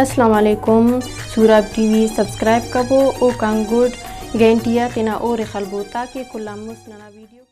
अस्सलाम वालेकुम। सूरब TV subscribe कबो ओ कांगुड गेंटिया तना और खलबो ताकि कुल्लामुस नना वीडियो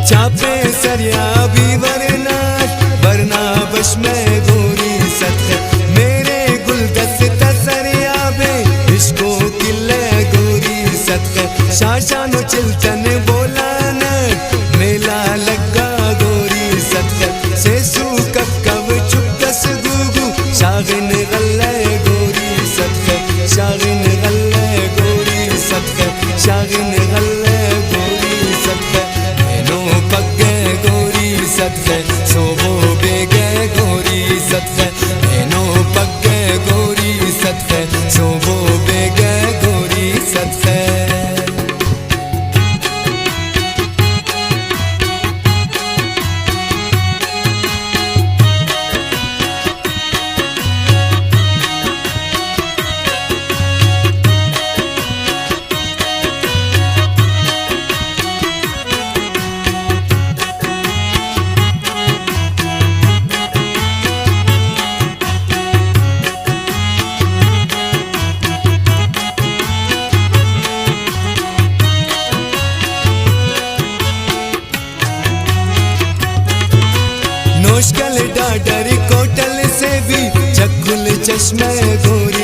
चापे सरिया भी वरना बश में गोरी सत्य मेरे गुलदस्ता सरिया बे इसको किले गोरी सत्य शाशानो चिल्तन बोला न मेला लगा गोरी सत्य सेसु कब चुपकस गुगु शागिन गल्ले गोरी सत्य शागिन गल्ले गोरी सत्य शागिन गल्ले गोरी सत्य सोबो बेगे गोरी सत्य एनो पक्के गोरी सत्य सोबो बेगे गोरी सत्य नोशकल डाडर कोटल से भी चकुल चश्मे गोरी